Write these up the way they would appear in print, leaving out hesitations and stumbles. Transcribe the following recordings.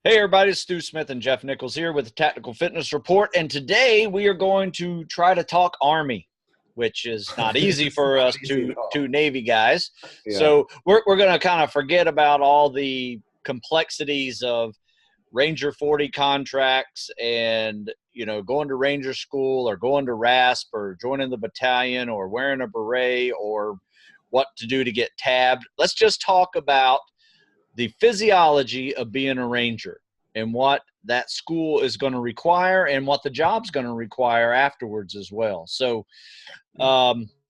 Hey everybody, it's Stu Smith and Jeff Nichols here with the Tactical Fitness Report, and today we are going to try to talk Army, which is not easy for us two Navy guys. Yeah. So we're going to kind of forget about all the complexities of Ranger 40 contracts and, you know, going to Ranger School or going to RASP or joining the battalion or wearing a beret or what to do to get tabbed. Let's just talk about the physiology of being a Ranger and what that school is going to require and what the job's going to require afterwards as well. So,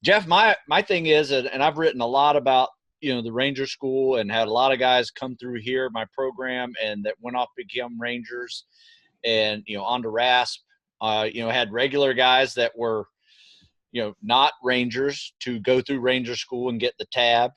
Jeff, my thing is, and I've written a lot about, you know, the Ranger School and had a lot of guys come through here, my program, and that went off to become Rangers and, you know, on to RASP, you know, had regular guys that were, you know, not Rangers to go through Ranger School and get the tab.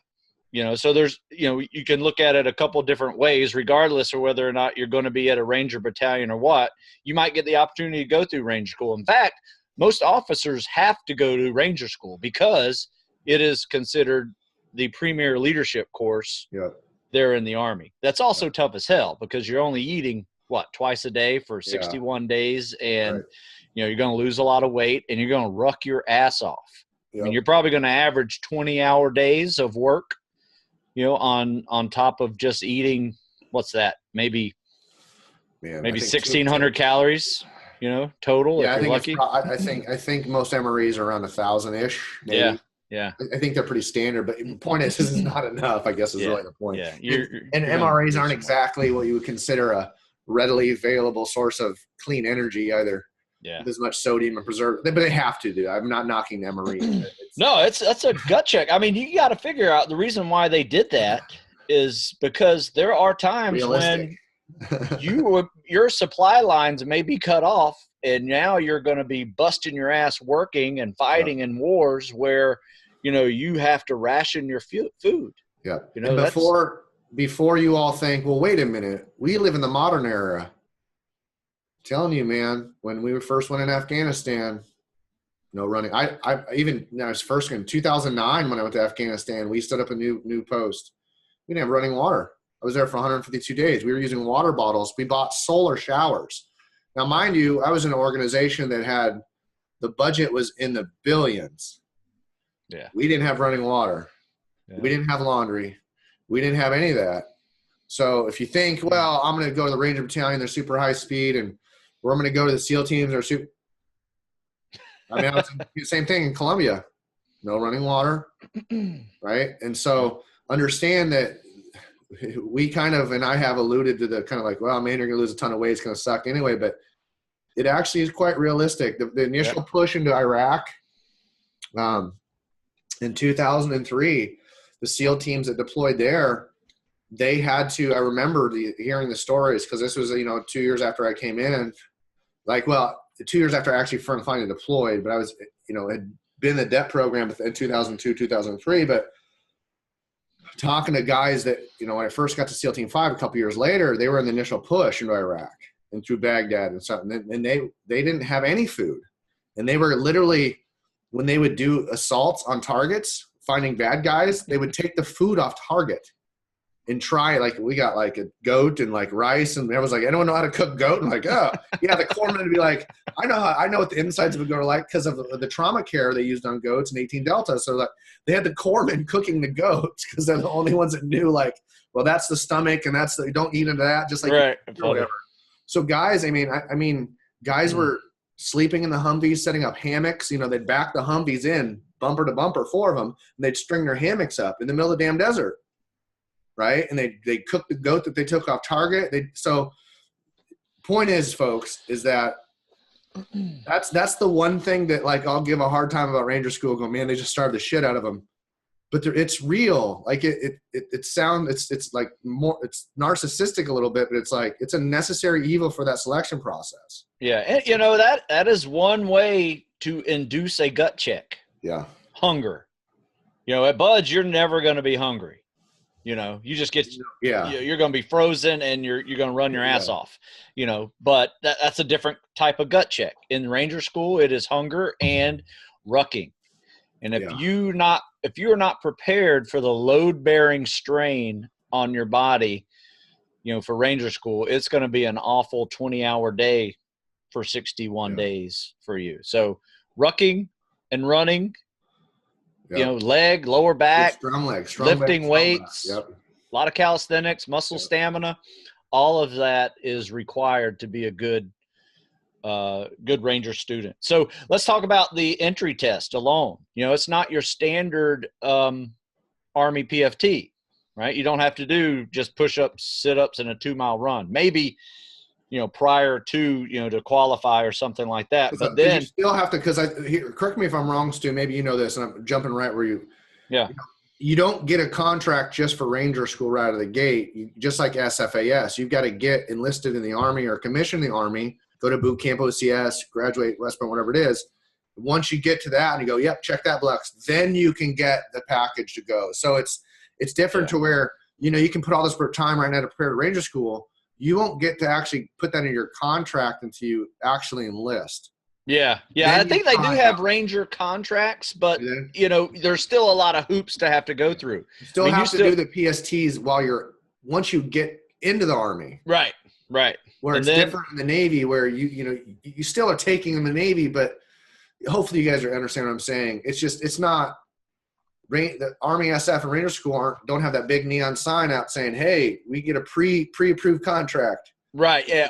You know, so there's, you know, you can look at it a couple different ways, regardless of whether or not you're going to be at a Ranger battalion or what. You might get the opportunity to go through Ranger School. In fact, most officers have to go to Ranger School because it is considered the premier leadership course there in the Army. That's also tough as hell because you're only eating, what, twice a day for 61 days, and, you know, you're going to lose a lot of weight and you're going to ruck your ass off. I mean, you're probably going to average 20-hour days of work, you know, on top of just eating, what's that? Maybe 1,600 calories, you know, total. Yeah, if you're lucky. I think most MREs are around 1,000-ish. Maybe. Yeah. I think they're pretty standard, but the point is, this is not enough, I guess is really the point. Yeah. And MREs aren't exactly what you would consider a readily available source of clean energy either. Yeah. With as much sodium and preservative, but they have to do. I'm not knocking MRE. No, that's a gut check. I mean, you got to figure out the reason why they did that is because there are times when your supply lines may be cut off, and now you're going to be busting your ass working and fighting in wars where, you know, you have to ration your food. Yeah. You know, and before you all think, well, wait a minute, we live in the modern era. Telling you, man, when we first went in Afghanistan, no running. I was first in 2009 when I went to Afghanistan, we set up a new post. We didn't have running water. I was there for 152 days. We were using water bottles. We bought solar showers. Now, mind you, I was in an organization that had the budget was in the billions. Yeah. We didn't have running water. Yeah. We didn't have laundry. We didn't have any of that. So if you think, well, I'm going to go to the Ranger Battalion, they're super high speed, and we're going to go to the SEAL teams. I mean, it's the same thing in Colombia. No running water, right? And so understand that we kind of, and I have alluded to the kind of like, well, man, you're going to lose a ton of weight. It's going to suck anyway. But it actually is quite realistic. The initial push into Iraq in 2003, the SEAL teams that deployed there, they had to, I remember hearing the stories because this was, you know, 2 years after I came in. Like, well, 2 years after I actually finally deployed, but I was, you know, had been in the DEP program in 2002, 2003, but talking to guys that, you know, when I first got to SEAL Team 5 a couple years later, they were in the initial push into Iraq and through Baghdad and something, and they didn't have any food. And they were literally, when they would do assaults on targets, finding bad guys, they would take the food off target and try, like, we got like a goat and like rice, and I was like, anyone know how to cook goat? And like, oh yeah, the corpsman would be like, I know what the insides of a goat are like because of the trauma care they used on goats in 18 Delta. So like they had the corpsman cooking the goats because they're the only ones that knew, like, well, that's the stomach and that's don't eat into that, just like right. Or whatever. So guys, I mean, guys were sleeping in the Humvees, setting up hammocks. You know, they'd back the Humvees in bumper to bumper, 4 of them, and they'd string their hammocks up in the middle of the damn desert. Right. And they cooked the goat that they took off target. So point is, folks, is that that's the one thing that, like, I'll give a hard time about Ranger School. Go, man, they just starved the shit out of them. But it's real. Like it's like more, it's narcissistic a little bit, but it's like, it's a necessary evil for that selection process. Yeah. And you know, that is one way to induce a gut check. Yeah. Hunger. You know, at Buds, you're never going to be hungry. You know, you just get, you're going to be frozen and you're going to run your ass off, you know, but that's a different type of gut check. In Ranger School, it is hunger and rucking. And if you're not prepared for the load bearing strain on your body for Ranger School, it's going to be an awful 20-hour day for 61 days for you. So rucking and running, leg, lower back, strong lifting weights, Yep. a lot of calisthenics, muscle stamina, all of that is required to be a good Ranger student. So let's talk about the entry test alone. It's not your standard Army PFT, right? You don't have to do just push-ups, sit-ups, and a 2-mile run. Maybe, prior to, to qualify or something like that. But then you still have to, correct me if I'm wrong, Stu, maybe you know this, and I'm jumping right where you don't get a contract just for Ranger School right out of the gate. Just like SFAS, you've got to get enlisted in the Army or commissioned in the Army, go to boot camp, OCS, graduate, West Point, whatever it is. Once you get to that and you go, yep, check that box, then you can get the package to go. So it's different to where, you can put all this time right now to prepare to Ranger School. You won't get to actually put that in your contract until you actually enlist. Yeah. I think they do have Ranger contracts, but there's still a lot of hoops to have to go through. You still have to do the PSTs once you get into the Army. Right. Where it's different in the Navy, where you still are taking in the Navy, but hopefully you guys understand what I'm saying. It's not the Army SF and Ranger School don't have that big neon sign out saying, "Hey, we get a pre-approved contract." Right. Yeah.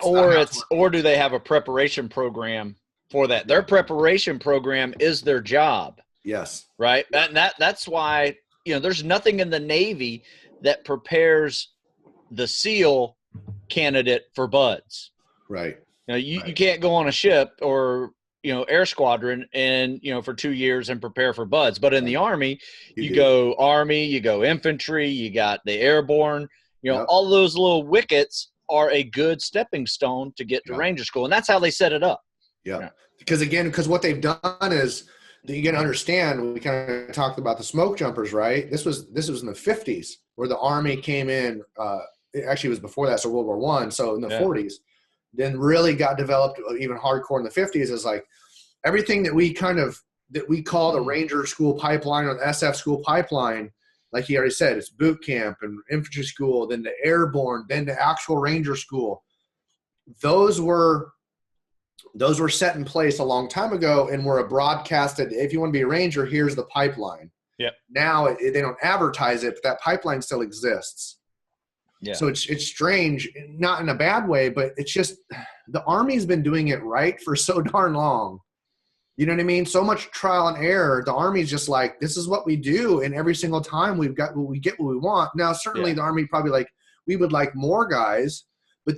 Or do they have a preparation program for that? Their preparation program is their job. Yes. Right. And that's why, there's nothing in the Navy that prepares the SEAL candidate for buds. Right. You can't go on a ship or, air squadron and, for 2 years and prepare for buds. But in the Army, you go Army, you go infantry, you got the airborne, all those little wickets are a good stepping stone to get to Ranger School. And that's how they set it up. Yeah. Because what they've done is that you got to understand, we kind of talked about the smoke jumpers, right? This was in the 50s where the Army came in. Actually, it was before that, so World War I. So in the 40s, then really got developed even hardcore in the 50s is like everything that we call the Ranger School pipeline or the SF school pipeline. Like he already said, it's boot camp and infantry school, then the airborne, then the actual Ranger School. Those were set in place a long time ago and were broadcasted. If you want to be a Ranger, here's the pipeline. Yeah. Now they don't advertise it, but that pipeline still exists. Yeah. So it's strange, not in a bad way, but it's just the Army's been doing it right for so darn long. You know what I mean? So much trial and error. The Army's just like, this is what we do, and every single time we get what we want. Now, certainly the Army probably we would like more guys, but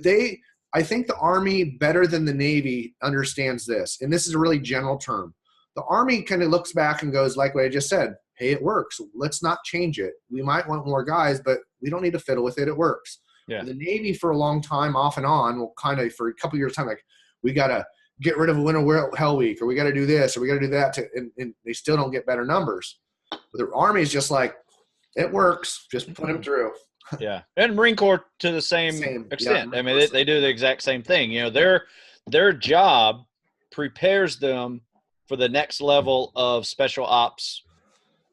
I think the Army better than the Navy understands this, and this is a really general term. The Army kind of looks back and goes like what I just said. Hey, it works. Let's not change it. We might want more guys, but we don't need to fiddle with it. It works. Yeah. The Navy for a long time, off and on, will kind of for a couple years time, we got to get rid of a winter hell week, or we got to do this, or we got to do that, and they still don't get better numbers. But the Army is just like, it works. Just put them through. Yeah, and Marine Corps to the same extent. I mean, they do the exact same thing. Their job prepares them for the next level of special ops.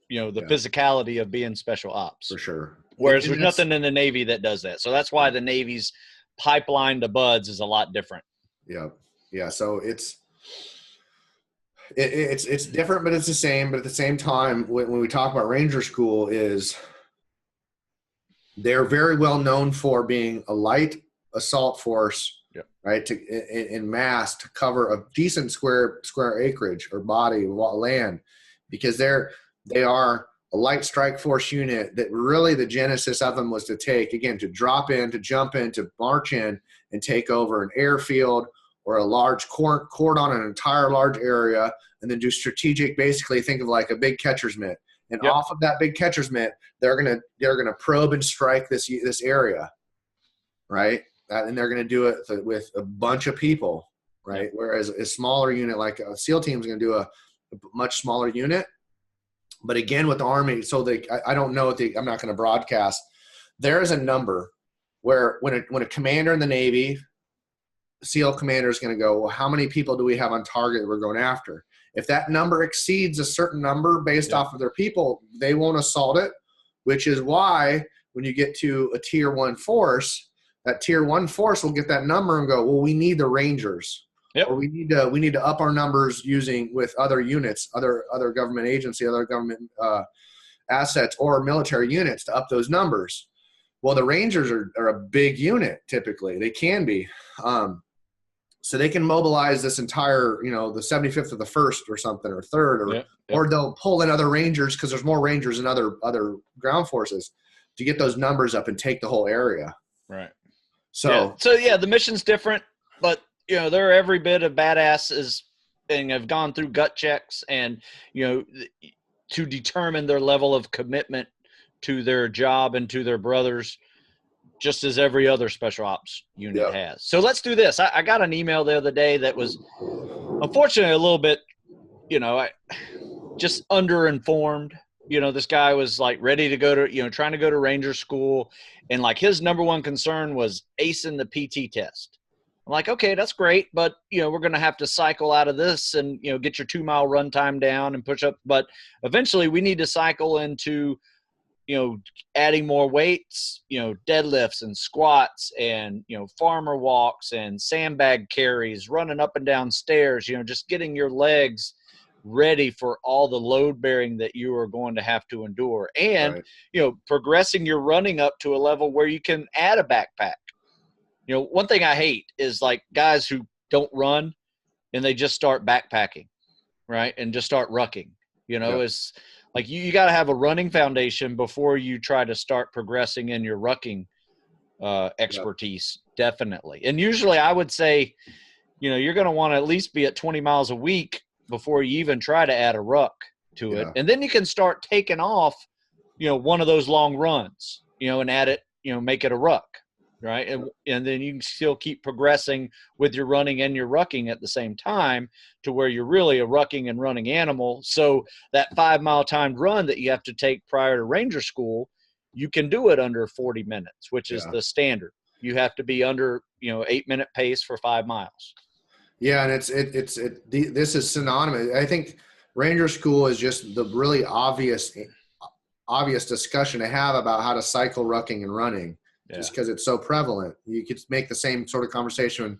The physicality of being special ops. For sure. Whereas there's nothing in the Navy that does that. So that's why the Navy's pipeline to buds is a lot different. Yeah. Yeah. So it's different, but it's the same. But at the same time, when we talk about Ranger School, they're very well known for being a light assault force, right? In mass to cover a decent square acreage or body of land, because they are a light strike force unit that really the genesis of them was to drop in, to jump in, to march in and take over an airfield or a large cordon an entire large area, and then do strategic, basically think of like a big catcher's mitt. And off of that big catcher's mitt, they're gonna probe and strike this area, right? And they're gonna do it with a bunch of people, right? Whereas a smaller unit like a SEAL team is gonna do a much smaller unit. But again, with the Army, I don't know I'm not going to broadcast. There is a number where when a commander in the Navy, SEAL commander is going to go, well, how many people do we have on target that we're going after? If that number exceeds a certain number based off of their people, they won't assault it, which is why when you get to a tier 1 force, that tier 1 force will get that number and go, well, we need the Rangers. Yep. Or we need to up our numbers using with other units, other government agency, other government assets or military units to up those numbers. Well, the Rangers are a big unit typically. They can be. So they can mobilize this entire, the 75th or the 1st or something or 3rd or they'll pull in other Rangers because there's more Rangers and other ground forces to get those numbers up and take the whole area. Right. So the mission's different, but they're every bit of badasses and have gone through gut checks and, to determine their level of commitment to their job and to their brothers, just as every other special ops unit has. So let's do this. I got an email the other day that was unfortunately a little bit, just underinformed. This guy was like ready to go to, trying to go to Ranger school. And like his number one concern was acing the PT test. I'm like, okay, that's great. But, we're going to have to cycle out of this and, get your 2-mile run time down and push up. But eventually we need to cycle into, adding more weights, deadlifts and squats and, farmer walks and sandbag carries, running up and down stairs, just getting your legs ready for all the load bearing that you are going to have to endure. And, progressing your running up to a level where you can add a backpack. One thing I hate is like guys who don't run and they just start backpacking, right? And just start rucking, it's like you got to have a running foundation before you try to start progressing in your rucking expertise. Definitely. And usually I would say, you're going to want to at least be at 20 miles a week before you even try to add a ruck to it. And then you can start taking off, one of those long runs, and add it, make it a ruck. Right. And then you can still keep progressing with your running and your rucking at the same time to where you're really a rucking and running animal. So that 5-mile timed run that you have to take prior to Ranger school, you can do it under 40 minutes, which is the standard. You have to be under, 8-minute pace for 5 miles. Yeah. And this is synonymous. I think Ranger school is just the really obvious discussion to have about how to cycle rucking and running. Just because it's so prevalent. You could make the same sort of conversation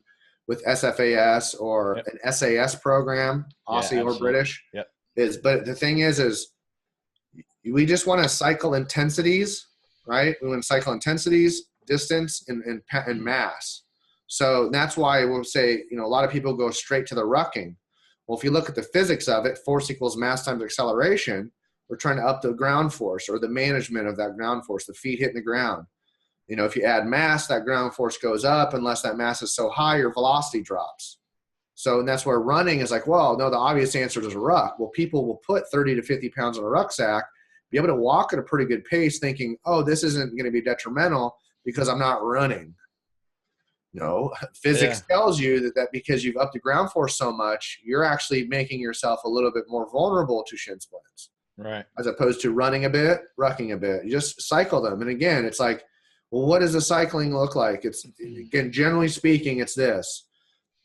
with SFAS or an SAS program, Aussie or British. But the thing is we just want to cycle intensities, right? We want to cycle intensities, distance, and mass. So that's why we'll say, a lot of people go straight to the rucking. Well, if you look at the physics of it, force equals mass times acceleration, we're trying to up the ground force or the management of that ground force, the feet hitting the ground. If you add mass, that ground force goes up. Unless that mass is so high, your velocity drops. So, and that's where running is like, well, no, the obvious answer is a ruck. Well, people will put 30 to 50 pounds in a rucksack, be able to walk at a pretty good pace thinking, oh, this isn't going to be detrimental because I'm not running. No, physics tells you that because you've upped the ground force so much, you're actually making yourself a little bit more vulnerable to shin splints. Right. As opposed to running a bit, rucking a bit. You just cycle them. And again, it's like, well, what does the cycling look like? It's, again, generally speaking, it's this.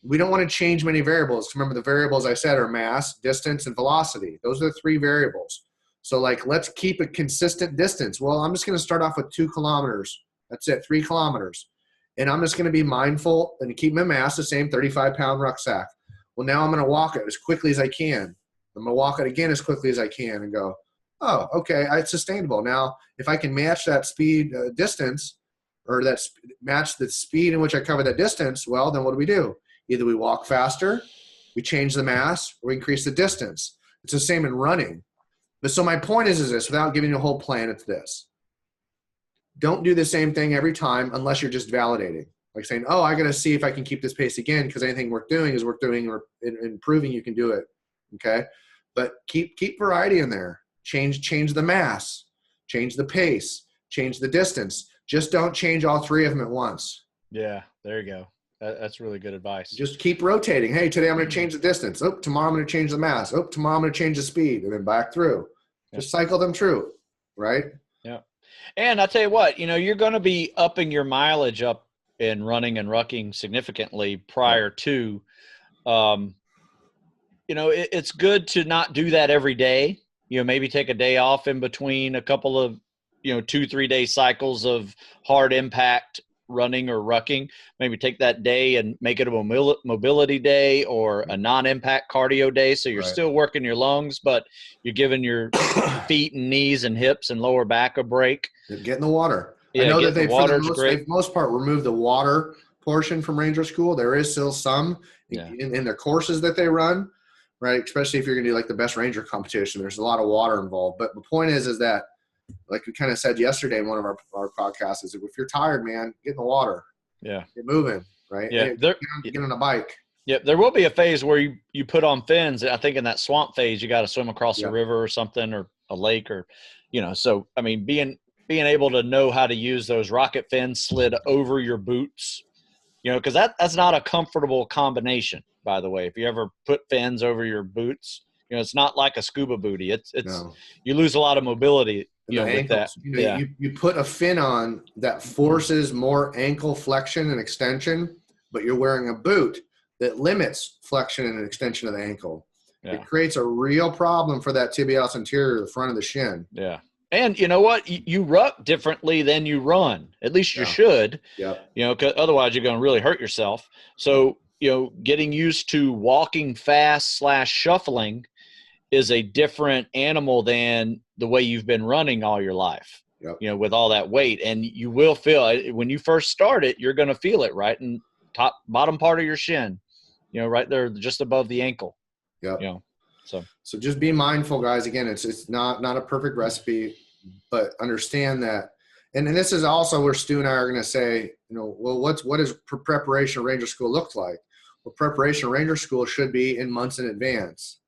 We don't want to change many variables. Remember, the variables I said are mass, distance, and velocity. Those are the 3 variables. So, like, let's keep a consistent distance. Well, I'm just going to start off with 2 kilometers. That's it, 3 kilometers. And I'm just going to be mindful and keep my mass the same, 35-pound rucksack. Well, now I'm going to walk it as quickly as I can. I'm going to walk it again as quickly as I can and go, oh, okay, it's sustainable. Now, if I can match that speed distance or match the speed in which I cover that distance, well, then what do? Either we walk faster, we change the mass, or we increase the distance. It's the same in running. But so my point is this, without giving you a whole plan, it's this. Don't do the same thing every time unless you're just validating. Like saying, oh, I got to see if I can keep this pace again because anything worth doing is worth doing or improving you can do it. Okay? But keep variety in there. Change the mass, change the pace, change the distance. Just don't change all 3 of them at once. Yeah, there you go. That's really good advice. Just keep rotating. Hey, today I'm going to change the distance. Oh, tomorrow I'm going to change the mass. Oh, tomorrow I'm going to change the speed, and then back through. Just cycle them through, right? Yeah. And I'll tell you what, you're going to be upping your mileage up in running and rucking significantly prior to, it's good to not do that every day. Maybe take a day off in between a couple of, 2-3 day cycles of hard impact running or rucking, maybe take that day and make it a mobility day or a non-impact cardio day. So you're still working your lungs, but you're giving your feet and knees and hips and lower back a break. Get in the water. Yeah, I know that they, for the most part, remove the water portion from Ranger School. There is still some in their courses that they run, right? Especially if you're going to do like the best Ranger competition. There's a lot of water involved. But the point is that, like we kind of said yesterday in one of our podcasts, is if you're tired, man, get in the water. Yeah. Get moving, right? Yeah. Get on a bike. Yep. There will be a phase where you put on fins. I think in that swamp phase, you got to swim across a river or something, or a lake, or, so, I mean, being able to know how to use those rocket fins slid over your boots, because that's not a comfortable combination, by the way. If you ever put fins over your boots, it's not like a scuba booty. You lose a lot of mobility. With that. You put a fin on that forces more ankle flexion and extension, but you're wearing a boot that limits flexion and extension of the ankle. Yeah. It creates a real problem for that tibialis anterior, the front of the shin. Yeah. And you know what? You ruck differently than you run. At least you should. Yeah. 'Cause otherwise you're going to really hurt yourself. So, getting used to walking fast / shuffling is a different animal than the way you've been running all your life, with all that weight. And you will feel it when you first start it, you're going to feel it right in bottom part of your shin, right there, just above the ankle. Yeah. So just be mindful, guys. Again, it's not a perfect recipe, but understand that. And this is also where Stu and I are going to say, well, what does preparation Ranger School look like? Well, preparation Ranger School should be in months in advance.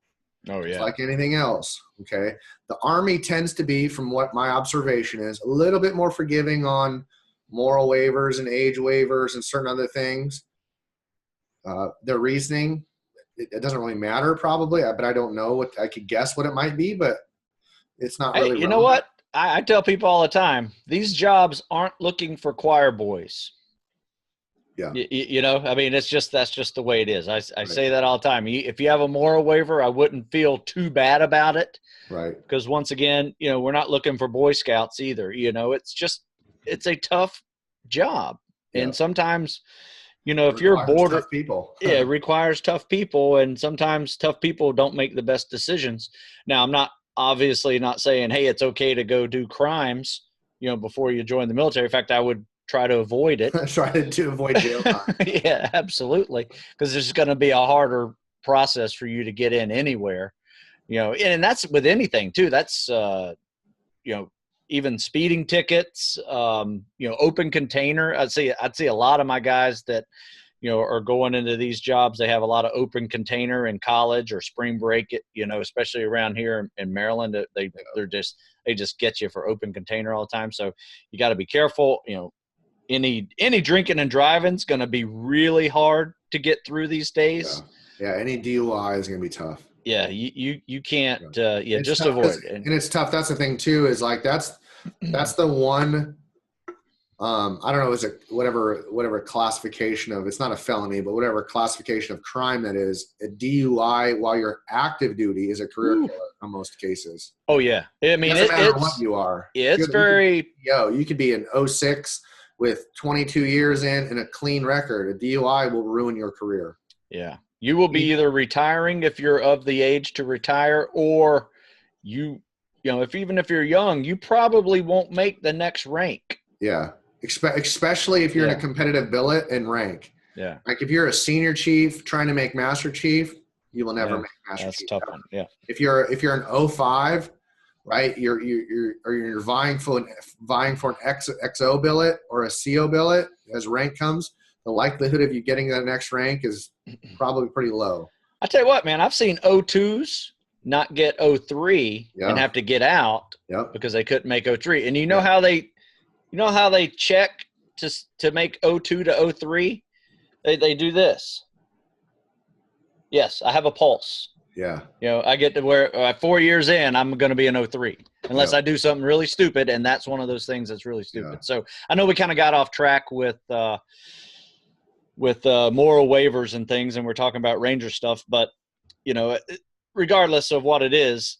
Oh, yeah. It's like anything else, okay? The Army tends to be, from what my observation is, a little bit more forgiving on moral waivers and age waivers and certain other things. Their reasoning, it doesn't really matter probably, but I don't know. I could guess what it might be, but it's not really relevant. You know what? I tell people all the time, these jobs aren't looking for choir boys. Yeah. I mean, that's just the way it is. I say that all the time. If you have a moral waiver, I wouldn't feel too bad about it. Right. Because once again, we're not looking for Boy Scouts either. It's a tough job. Yeah. And sometimes, if you're bored, tough people. It requires tough people. And sometimes tough people don't make the best decisions. Now, I'm obviously not saying, hey, it's okay to go do crimes, before you join the military. In fact, I would try to avoid it. Try to avoid jail time. Yeah, absolutely. Because there's going to be a harder process for you to get in anywhere, and that's with anything too. That's, even speeding tickets, open container. I'd see a lot of my guys that, are going into these jobs. They have a lot of open container in college or spring break, especially around here in Maryland. They just get you for open container all the time. So you got to be careful, Any drinking and driving is going to be really hard to get through these days. Yeah, any DUI is going to be tough. Yeah, you can't. Just avoid it. And it's tough. That's the thing too. Is like that's the one. I don't know. Is it whatever classification of, it's not a felony, but whatever classification of crime that is, a DUI while you're active duty is a career killer in most cases. Oh yeah, I mean, it doesn't matter what you are. Yeah, you could be an 06 with 22 years in and a clean record. A DUI will ruin your career. Yeah. You will be either retiring if you're of the age to retire, or even if you're young, you probably won't make the next rank. Yeah. Especially if you're in a competitive billet and rank. Yeah. Like if you're a senior chief trying to make master chief, you will never make master chief. That's a tough one. Yeah. If you're an 05, right, you're vying for an XO billet or a CO billet as rank comes, the likelihood of you getting that next rank is probably pretty low. I tell you what, man, I've seen 02s not get 03 and have to get out because they couldn't make 03. And you know how they check to make 02 to 03? They do this. Yes, I have a pulse. Yeah. I get to where 4 years in, I'm going to be an 03 unless I do something really stupid. And that's one of those things that's really stupid. Yeah. So I know we kind of got off track with moral waivers and things, and we're talking about Ranger stuff, but regardless of what it is,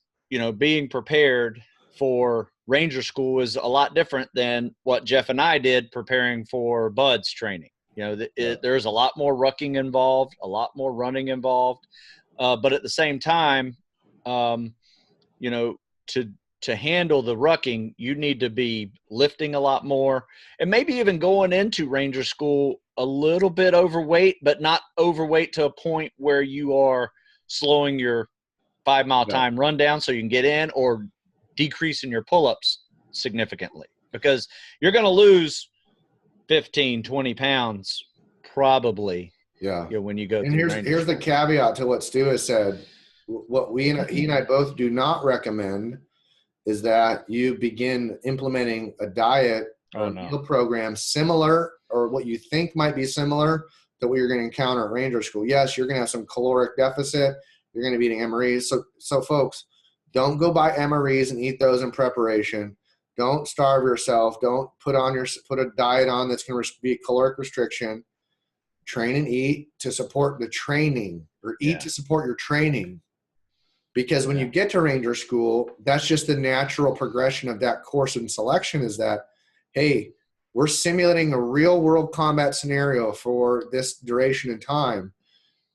being prepared for Ranger School is a lot different than what Jeff and I did preparing for Bud's training. There's a lot more rucking involved, a lot more running involved. But at the same time, to handle the rucking, you need to be lifting a lot more, and maybe even going into Ranger School a little bit overweight, but not overweight to a point where you are slowing your 5-mile time run down so you can get in, or decreasing your pull-ups significantly, because you're going to lose 15, 20 pounds probably. When you go. And here's the caveat to what Stu has said. What he and I both do not recommend is that you begin implementing a diet or a meal program similar, or what you think might be similar to what you're going to encounter at Ranger School. Yes, you're going to have some caloric deficit. You're going to be eating MREs. So folks, don't go buy MREs and eat those in preparation. Don't starve yourself. Don't put a diet on that's going to be caloric restriction. Train and eat to support the training, or eat to support your training. Because when you get to Ranger School, that's just the natural progression of that course and selection, is that, hey, we're simulating a real world combat scenario for this duration in time.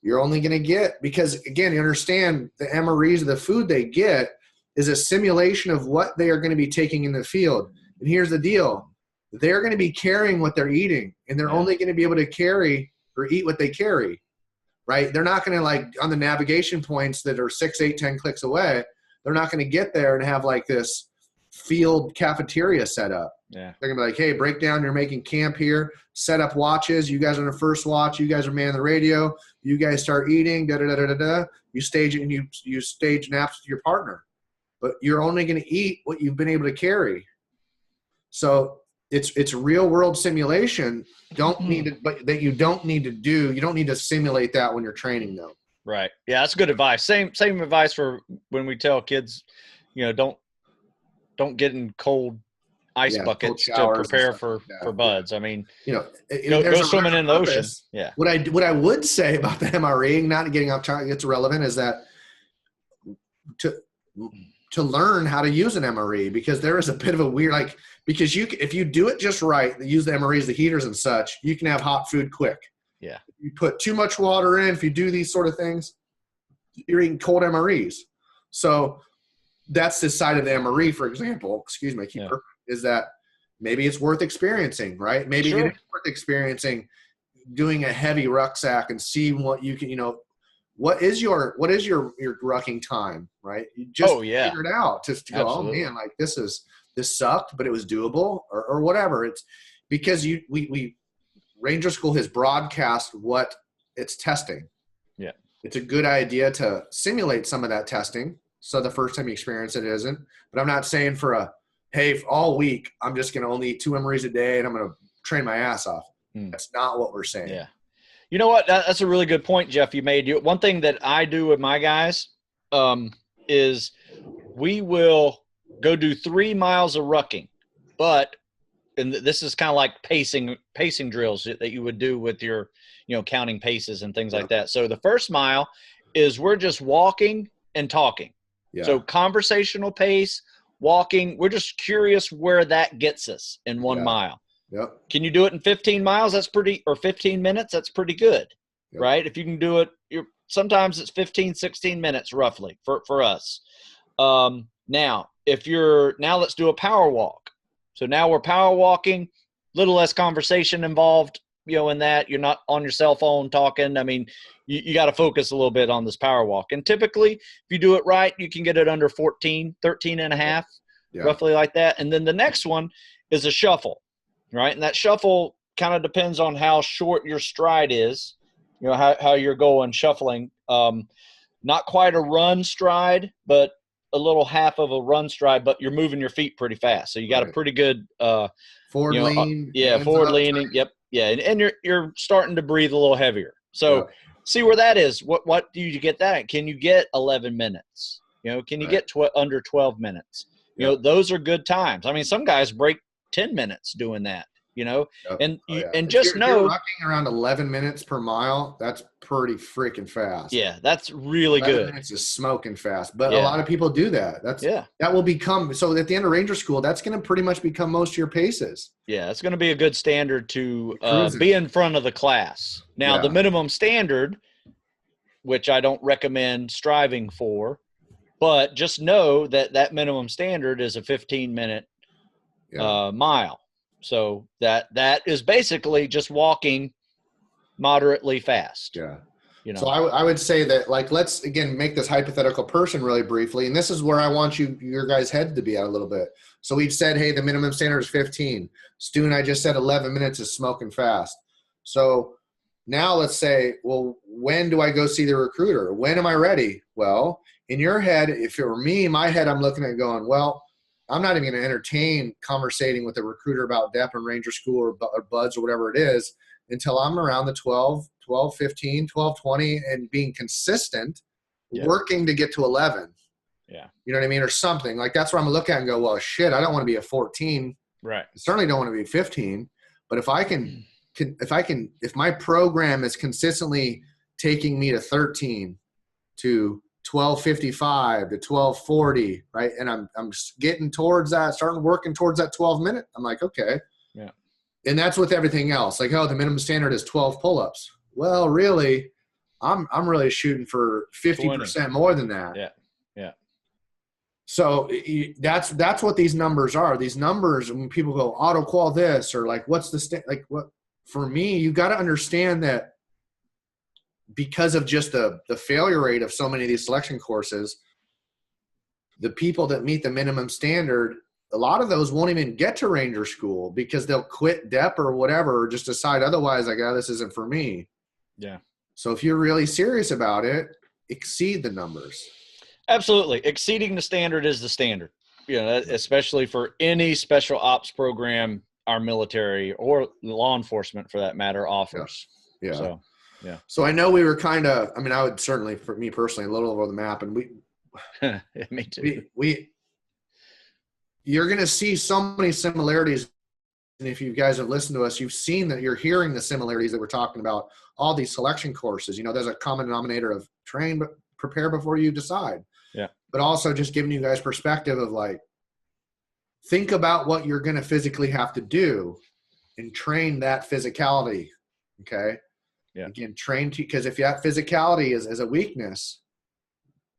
You're only going to get, because again, you understand the MREs of the food they get is a simulation of what they are going to be taking in the field. And here's the deal. They're going to be carrying what they're eating, and they're only going to be able to carry or eat what they carry, right? They're not going to, like on the navigation points that are 6, 8, 10 clicks away, they're not going to get there and have like this field cafeteria set up. Yeah. They're going to be like, hey, break down, you're making camp here, set up watches. You guys are on the first watch. You guys are manning the radio. You guys start eating, da-da-da-da-da. You stage it, and you stage naps with your partner. But you're only going to eat what you've been able to carry. So it's real world simulation. But that you don't need to do. You don't need to simulate that when you're training, though. Right. Yeah, that's good advice. Same advice for when we tell kids, don't get in cold ice buckets to prepare for buds. I mean, go swimming in the ocean. Yeah. What I would say about the MRE, not getting off topic, it's relevant, is that to learn how to use an MRE, because there is a bit of a weird, because if you do it just right, use the MREs, the heaters and such, you can have hot food quick. Yeah. If you put too much water in, if you do these sort of things, you're eating cold MREs. So that's the side of the MRE, for example, excuse me, is that maybe it's worth experiencing, right? Maybe it is worth experiencing doing a heavy rucksack and seeing what you can, what is your rucking time, right? You just figure it out just to go, absolutely. Oh man, this sucked, but it was doable, or whatever. It's because we Ranger School has broadcast what it's testing. Yeah. It's a good idea to simulate some of that testing. So the first time you experience it isn't, but I'm not saying hey, all week, I'm just going to only eat 2 MREs a day and I'm going to train my ass off. That's not what we're saying. Yeah. You know what? That's a really good point, Jeff, you made. One thing that I do with my guys is we will go do 3 miles of rucking, and this is kind of like pacing drills that you would do with your, counting paces and things like that. So the first mile is we're just walking and talking. Yeah. So conversational pace, walking. We're just curious where that gets us in 1 mile. Yep. Can you do it in 15 miles? Or 15 minutes? That's pretty good, right? If you can do it, sometimes it's 15, 16 minutes roughly for us. Now let's do a power walk. So now we're power walking, little less conversation involved, in that you're not on your cell phone talking. I mean, you got to focus a little bit on this power walk. And typically, if you do it right, you can get it under 13 and a half, roughly like that. And then the next one is a shuffle, right? And that shuffle kind of depends on how short your stride is, how you're going shuffling. Not quite a run stride, but a little half of a run stride, but you're moving your feet pretty fast. So you got a pretty good forward lean. Forward leaning. Yep. Yeah. And you're starting to breathe a little heavier. So see where that is. What do you get that? Can you get 11 minutes? Can you get under 12 minutes? Those are good times. I mean, some guys break 10 minutes doing that. you know, Yep. and Oh, yeah. and If just you're know, rucking around 11 minutes per mile, that's pretty freaking fast. yeah, that's really 11 good. minutes is smoking fast, but a Yeah. lot of people do that. That will become, so at the end of ranger school, that's going to pretty much become most of your paces. Yeah, it's going to be a good standard to Cruising. be in front of the class. Now, Yeah. the minimum standard, which I don't recommend striving for, but just know that that minimum standard is a 15-minute mile. So that is basically just walking moderately fast. Yeah. You know. So I would say that, like, let's again make this hypothetical person really briefly, and this is where I want your guys' head to be at a little bit. So we've said, hey, the minimum standard is 15. Stu and I just said 11 minutes is smoking fast. So now let's say, well, when do I go see the recruiter? When am I ready? Well, in your head, if it were me, in my head, I'm looking at going, well, I'm not even going to entertain conversating with a recruiter about DEP and Ranger School or BUDS or whatever it is until I'm around the 12, 15, 12, 20 and being consistent, working to get to 11. Yeah. You know what I mean? Or something. Like, that's where I'm going to look at and go, well, shit, I don't want to be a 14. Right. I certainly don't want to be 15. But if if my program is consistently taking me to 13, to 12:55, to 12:40, right? And I'm getting towards that, starting working towards that 12-minute. I'm like, okay. Yeah. And that's with everything else. Like, oh, the minimum standard is 12 pull-ups. Well, really, I'm really shooting for 50% more than that. Yeah. Yeah. So that's what these numbers are. These numbers, when people go auto qual this, or like, what's the like what, for me, you got to understand that because of just the failure rate of so many of these selection courses, the people that meet the minimum standard, a lot of those won't even get to Ranger School because they'll quit DEP or whatever, or just decide otherwise, like, oh, this isn't for me. Yeah. So if you're really serious about it, exceed the numbers. Absolutely. Exceeding the standard is the standard, you know, especially for any special ops program our military or law enforcement, for that matter, offers. Yeah. So, yeah. So I know we were kind of, I mean, I would certainly, for me personally, a little over the map, and me too. You're going to see so many similarities. And if you guys have listened to us, you've seen that you're hearing the similarities that we're talking about, all these selection courses. You know, there's a common denominator of train, but prepare before you decide. Yeah. But also just giving you guys perspective of, like, think about what you're going to physically have to do and train that physicality. Okay. Yeah. Again, train to, because if that physicality is a weakness,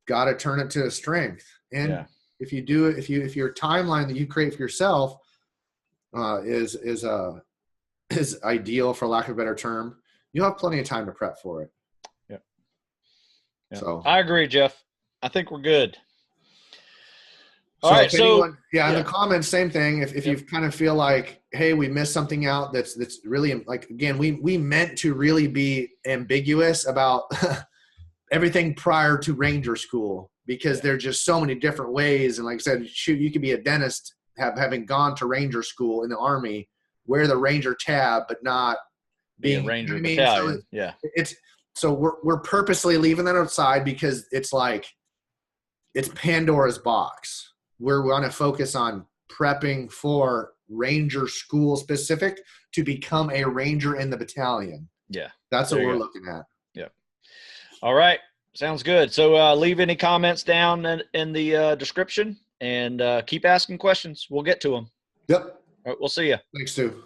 got to turn it to a strength. And if you do it, if your timeline that you create for yourself is ideal, for lack of a better term, you'll have plenty of time to prep for it. Yeah. So I agree, Jeff. I think we're good. All right. So in the comments, same thing. If you kind of feel like, hey, we missed something out, that's really, like, again, we meant to really be ambiguous about everything prior to Ranger School, because there's just so many different ways. And like I said, shoot, you could be a dentist having gone to Ranger School in the Army, wear the Ranger tab, but not being a Ranger battalion. So we're purposely leaving that outside because it's like, it's Pandora's box. We want to focus on prepping for Ranger School specific to become a Ranger in the battalion. Yeah. That's what we're looking at. Yeah. All right. Sounds good. So leave any comments down in the description, and keep asking questions. We'll get to them. Yep. All right, we'll see you. Thanks, Stu.